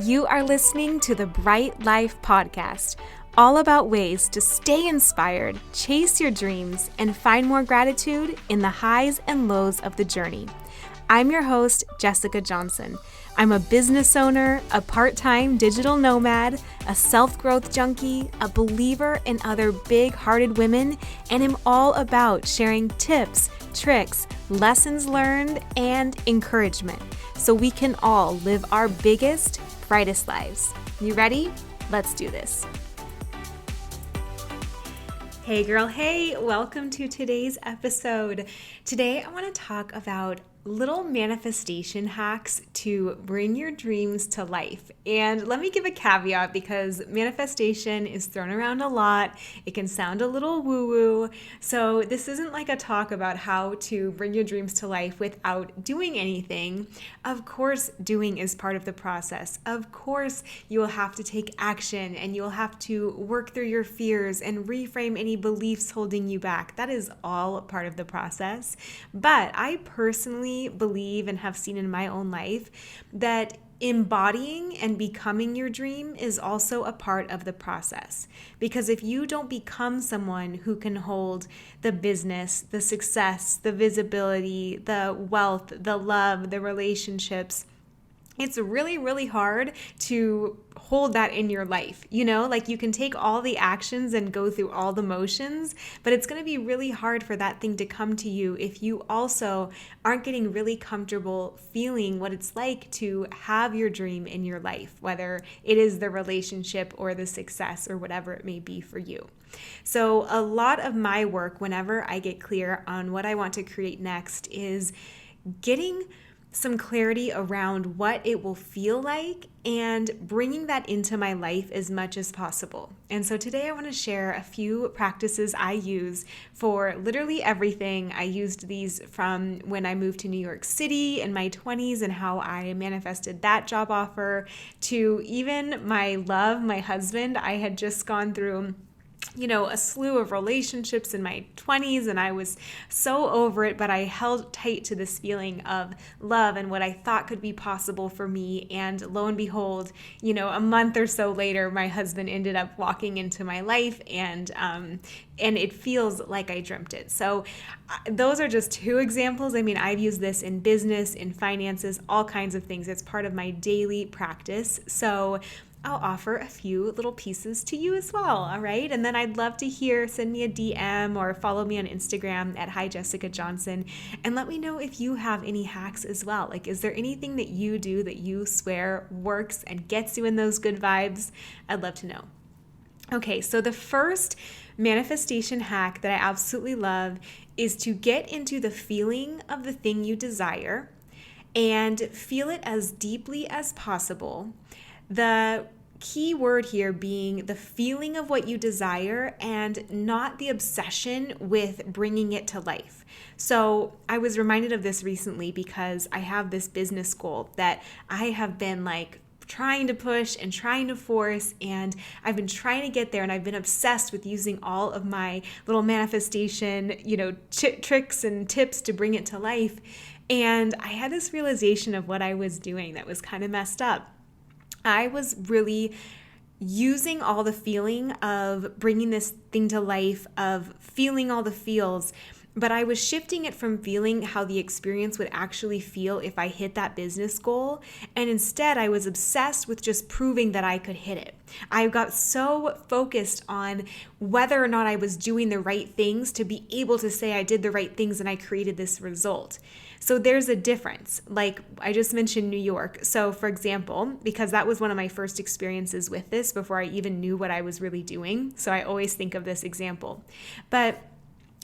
You are listening to the Bright Life Podcast, all about ways to stay inspired, chase your dreams, and find more gratitude in the highs and lows of the journey. I'm your host, Jessica Johnson. I'm a business owner, a part-time digital nomad, a self-growth junkie, a believer in other big-hearted women, and am all about sharing tips, tricks, lessons learned, and encouragement so we can all live our biggest, brightest lives. You ready? Let's do this. Hey girl, hey, welcome to today's episode. Today I want to talk about little manifestation hacks to bring your dreams to life. And let me give a caveat because manifestation is thrown around a lot. It can sound a little woo-woo. So this isn't like a talk about how to bring your dreams to life without doing anything. Of course, doing is part of the process. Of course, you will have to take action and you'll have to work through your fears and reframe any beliefs holding you back. That is all part of the process. But I personally believe and have seen in my own life that embodying and becoming your dream is also a part of the process. Because if you don't become someone who can hold the business, the success, the visibility, the wealth, the love, the relationships, it's really, really hard to hold that in your life. You know, like you can take all the actions and go through all the motions, but it's going to be really hard for that thing to come to you if you also aren't getting really comfortable feeling what it's like to have your dream in your life, whether it is the relationship or the success or whatever it may be for you. So a lot of my work, whenever I get clear on what I want to create next, is getting some clarity around what it will feel like and bringing that into my life as much as possible. And so today I want to share a few practices I use for literally everything. I used these from when I moved to New York City in my 20s and how I manifested that job offer to even my love, my husband. I had just gone through a slew of relationships in my 20s and I was so over it, but I held tight to this feeling of love and what I thought could be possible for me. And lo and behold, a month or so later, my husband ended up walking into my life and it feels like I dreamt it. So those are just two examples. I mean, I've used this in business, in finances, all kinds of things. It's part of my daily practice. So I'll offer a few little pieces to you as well, all right? And then I'd love to send me a DM or follow me on Instagram at Hi Jessica Johnson and let me know if you have any hacks as well. Like, is there anything that you do that you swear works and gets you in those good vibes? I'd love to know. Okay, so the first manifestation hack that I absolutely love is to get into the feeling of the thing you desire and feel it as deeply as possible. The key word here being the feeling of what you desire and not the obsession with bringing it to life. So I was reminded of this recently because I have this business goal that I have been trying to push and trying to force, and I've been trying to get there, and I've been obsessed with using all of my little manifestation, tricks and tips to bring it to life. And I had this realization of what I was doing that was kind of messed up. I was really using all the feeling of bringing this thing to life, of feeling all the feels, but I was shifting it from feeling how the experience would actually feel if I hit that business goal. And instead, I was obsessed with just proving that I could hit it. I got so focused on whether or not I was doing the right things to be able to say I did the right things and I created this result. So there's a difference. Like I just mentioned New York. So for example, because that was one of my first experiences with this before I even knew what I was really doing. So I always think of this example. But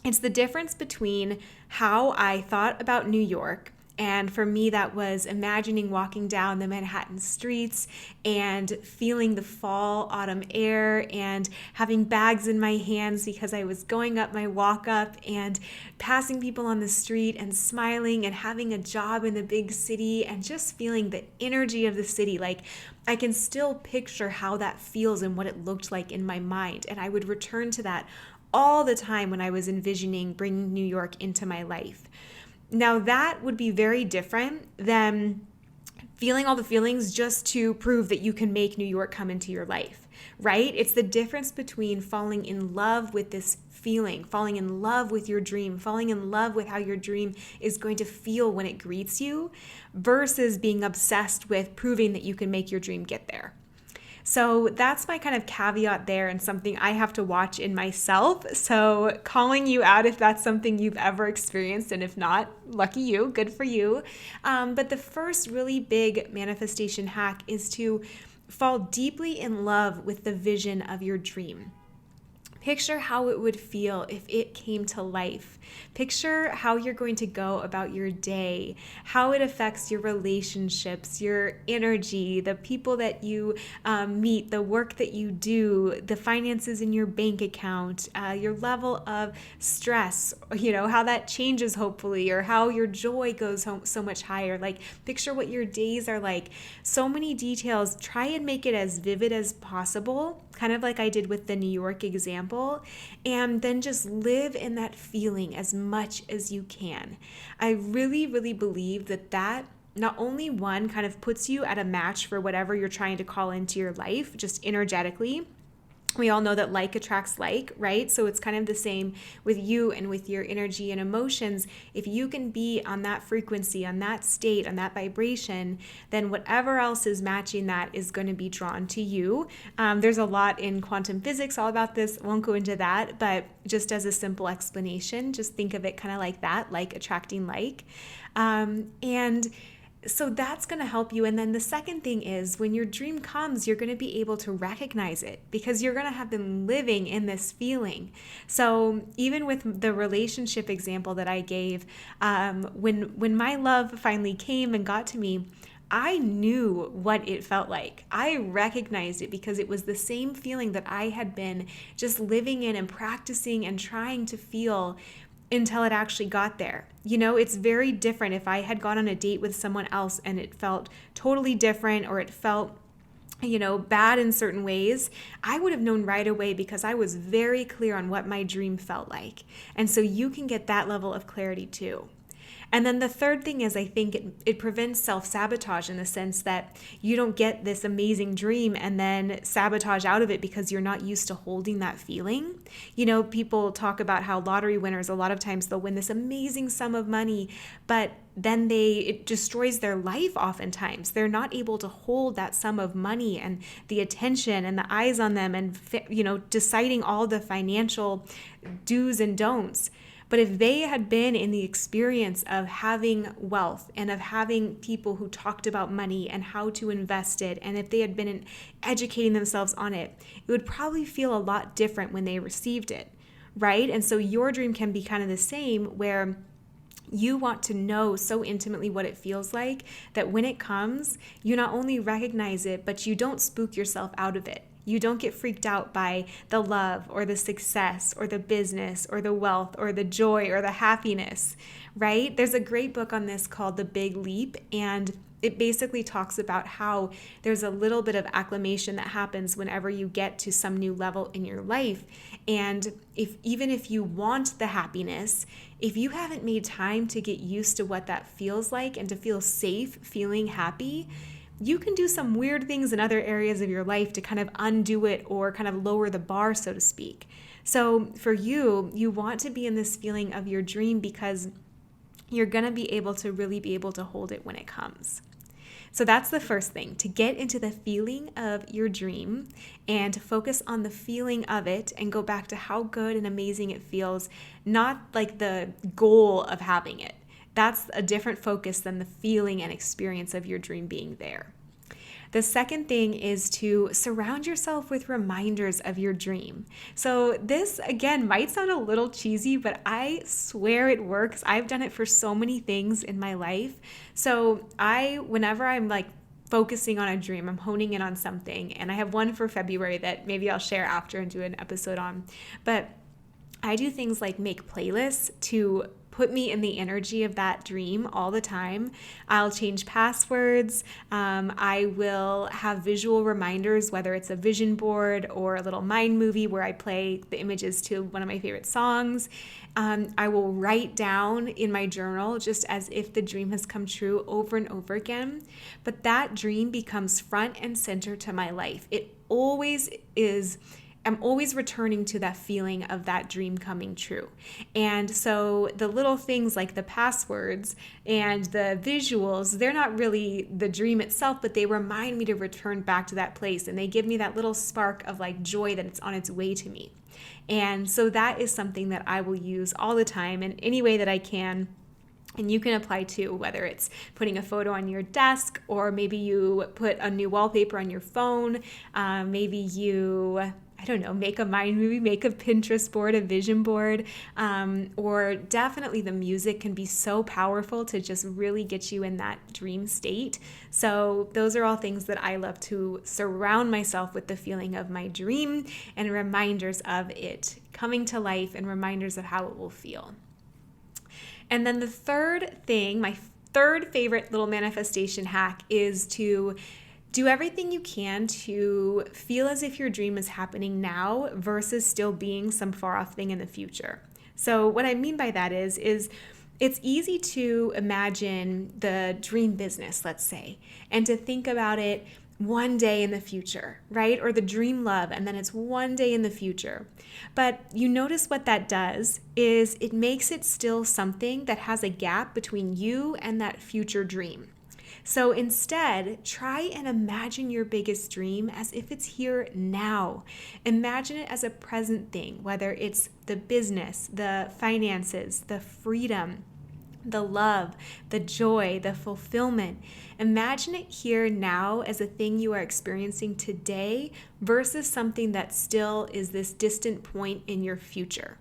it's the difference between how I thought about New York. And for me, that was imagining walking down the Manhattan streets and feeling the fall autumn air and having bags in my hands because I was going up my walk up and passing people on the street and smiling and having a job in the big city and just feeling the energy of the city. Like I can still picture how that feels and what it looked like in my mind. And I would return to that all the time when I was envisioning bringing New York into my life. Now that would be very different than feeling all the feelings just to prove that you can make New York come into your life, right? It's the difference between falling in love with this feeling, falling in love with your dream, falling in love with how your dream is going to feel when it greets you, versus being obsessed with proving that you can make your dream get there. So that's my kind of caveat there, and something I have to watch in myself. So calling you out if that's something you've ever experienced, and if not, lucky you, good for you. But the first really big manifestation hack is to fall deeply in love with the vision of your dream. Picture how it would feel if it came to life. Picture how you're going to go about your day, how it affects your relationships, your energy, the people that you meet, the work that you do, the finances in your bank account, your level of stress, how that changes hopefully, or how your joy goes so much higher. Like, picture what your days are like. So many details. Try and make it as vivid as possible, kind of like I did with the New York example, and then just live in that feeling as much as you can. I really, really believe that not only one kind of puts you at a match for whatever you're trying to call into your life, just energetically. We all know that like attracts like, right? So it's kind of the same with you and with your energy and emotions. If you can be on that frequency, on that state, on that vibration, then whatever else is matching that is going to be drawn to you. There's a lot in quantum physics all about this. I won't go into that, but just as a simple explanation, just think of it kind of like that, like attracting like. And so that's going to help you. And then the second thing is, when your dream comes, you're going to be able to recognize it because you're going to have been living in this feeling. So even with the relationship example that I gave, when my love finally came and got to me, I knew what it felt like. I recognized it because it was the same feeling that I had been just living in and practicing and trying to feel until it actually got there. It's very different if I had gone on a date with someone else and it felt totally different, or it felt bad in certain ways. I would have known right away because I was very clear on what my dream felt like. And so you can get that level of clarity too. And then the third thing is, I think it prevents self-sabotage, in the sense that you don't get this amazing dream and then sabotage out of it because you're not used to holding that feeling. People talk about how lottery winners, a lot of times they'll win this amazing sum of money, but then it destroys their life oftentimes. They're not able to hold that sum of money and the attention and the eyes on them and, deciding all the financial do's and don'ts. But if they had been in the experience of having wealth and of having people who talked about money and how to invest it, and if they had been educating themselves on it, it would probably feel a lot different when they received it, right? And so your dream can be kind of the same, where you want to know so intimately what it feels like that when it comes, you not only recognize it, but you don't spook yourself out of it. You don't get freaked out by the love or the success or the business or the wealth or the joy or the happiness, right? There's a great book on this called The Big Leap, and it basically talks about how there's a little bit of acclimation that happens whenever you get to some new level in your life. And even if you want the happiness, if you haven't made time to get used to what that feels like and to feel safe feeling happy, you can do some weird things in other areas of your life to kind of undo it or kind of lower the bar, so to speak. So for you want to be in this feeling of your dream because you're going to be able to really be able to hold it when it comes. So that's the first thing, to get into the feeling of your dream and to focus on the feeling of it and go back to how good and amazing it feels, not like the goal of having it. That's a different focus than the feeling and experience of your dream being there. The second thing is to surround yourself with reminders of your dream. So this, again, might sound a little cheesy, but I swear it works. I've done it for so many things in my life. So whenever I'm like focusing on a dream, I'm honing in on something, and I have one for February that maybe I'll share after and do an episode on, but I do things like make playlists to put me in the energy of that dream all the time. I'll change passwords. I will have visual reminders, whether it's a vision board or a little mind movie where I play the images to one of my favorite songs. I will write down in my journal just as if the dream has come true over and over again. But that dream becomes front and center to my life. It always is. I'm always returning to that feeling of that dream coming true. And so the little things like the passwords and the visuals, they're not really the dream itself, but they remind me to return back to that place. And they give me that little spark of like joy that it's on its way to me. And so that is something that I will use all the time in any way that I can. And you can apply to whether it's putting a photo on your desk, or maybe you put a new wallpaper on your phone. Maybe you, I don't know, make a mind movie, make a Pinterest board, a vision board, or definitely the music can be so powerful to just really get you in that dream state. So those are all things that I love to surround myself with, the feeling of my dream and reminders of it coming to life and reminders of how it will feel. And then the third thing, my third favorite little manifestation hack, is to do everything you can to feel as if your dream is happening now versus still being some far off thing in the future. So what I mean by that is it's easy to imagine the dream business, let's say, and to think about it one day in the future, right? Or the dream love, and then it's one day in the future. But you notice what that does is it makes it still something that has a gap between you and that future dream. So instead, try and imagine your biggest dream as if it's here now. Imagine it as a present thing, whether it's the business, the finances, the freedom, the love, the joy, the fulfillment. Imagine it here now as a thing you are experiencing today versus something that still is this distant point in your future.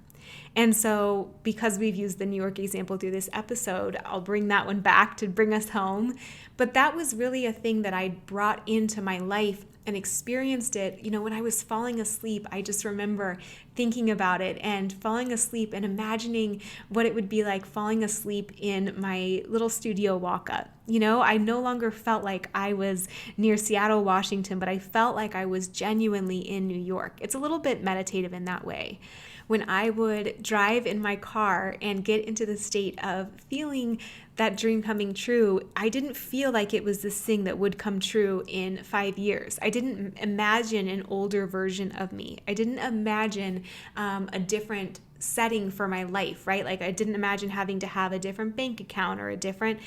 And so because we've used the New York example through this episode, I'll bring that one back to bring us home. But that was really a thing that I brought into my life and experienced it. You know, when I was falling asleep, I just remember thinking about it and falling asleep and imagining what it would be like falling asleep in my little studio walk-up. You know, I no longer felt like I was near Seattle, Washington, but I felt like I was genuinely in New York. It's a little bit meditative in that way. When I would drive in my car and get into the state of feeling that dream coming true, I didn't feel like it was this thing that would come true in 5 years. I didn't imagine an older version of me. I didn't imagine a different setting for my life, right? Like I didn't imagine having to have a different bank account or a different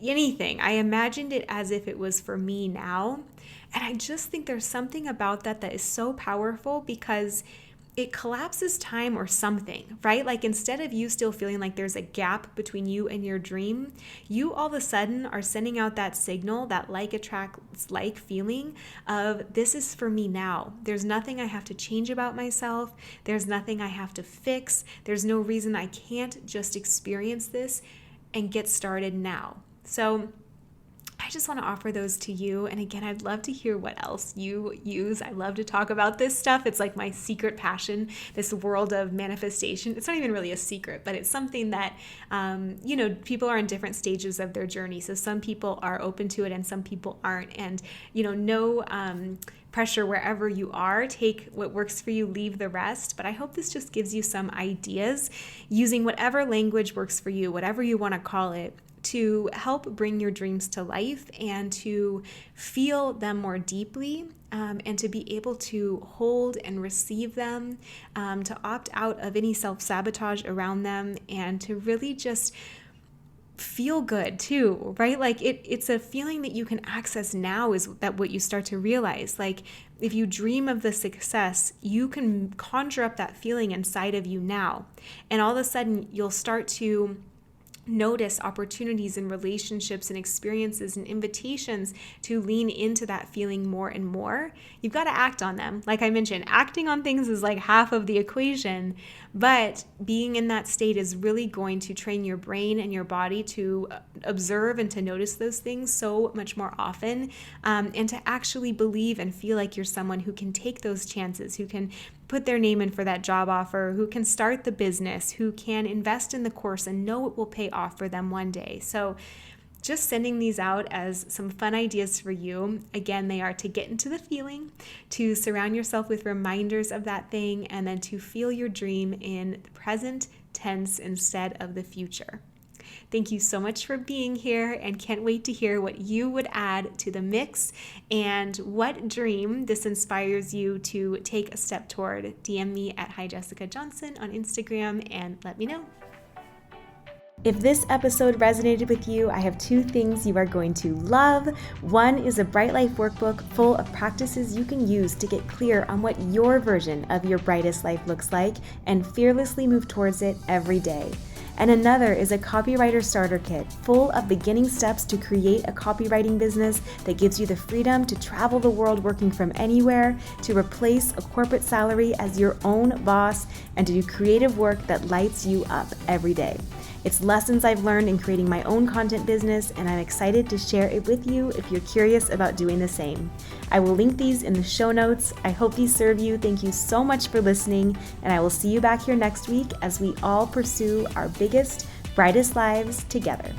anything. I imagined it as if it was for me now. And I just think there's something about that that is so powerful because it collapses time or something, right? Like instead of you still feeling like there's a gap between you and your dream, you all of a sudden are sending out that signal, that like attracts like feeling of this is for me now. There's nothing I have to change about myself. There's nothing I have to fix. There's no reason I can't just experience this and get started now. So I just want to offer those to you. And again, I'd love to hear what else you use. I love to talk about this stuff. It's like my secret passion, this world of manifestation. It's not even really a secret, but it's something that, people are in different stages of their journey. So some people are open to it and some people aren't. And, no pressure wherever you are. Take what works for you, leave the rest. But I hope this just gives you some ideas using whatever language works for you, whatever you want to call it, to help bring your dreams to life and to feel them more deeply, and to be able to hold and receive them, to opt out of any self-sabotage around them, and to really just feel good too, right? Like it's a feeling that you can access now, is that what you start to realize. Like if you dream of the success, you can conjure up that feeling inside of you now. And all of a sudden you'll start to notice opportunities and relationships and experiences and invitations to lean into that feeling more and more. You've got to act on them. Like I mentioned, acting on things is like half of the equation, but being in that state is really going to train your brain and your body to observe and to notice those things so much more often, and to actually believe and feel like you're someone who can take those chances, who can put their name in for that job offer, who can start the business, who can invest in the course and know it will pay off for them one day. So just sending these out as some fun ideas for you. Again, they are to get into the feeling, to surround yourself with reminders of that thing, and then to feel your dream in the present tense instead of the future. Thank you so much for being here, and can't wait to hear what you would add to the mix and what dream this inspires you to take a step toward. DM me at Hi Jessica Johnson on Instagram and let me know. If this episode resonated with you, I have 2 things you are going to love. One is a Bright Life workbook full of practices you can use to get clear on what your version of your brightest life looks like and fearlessly move towards it every day. And another is a copywriter starter kit full of beginning steps to create a copywriting business that gives you the freedom to travel the world working from anywhere, to replace a corporate salary as your own boss, and to do creative work that lights you up every day. It's lessons I've learned in creating my own content business, and I'm excited to share it with you if you're curious about doing the same. I will link these in the show notes. I hope these serve you. Thank you so much for listening, and I will see you back here next week as we all pursue our biggest, brightest lives together.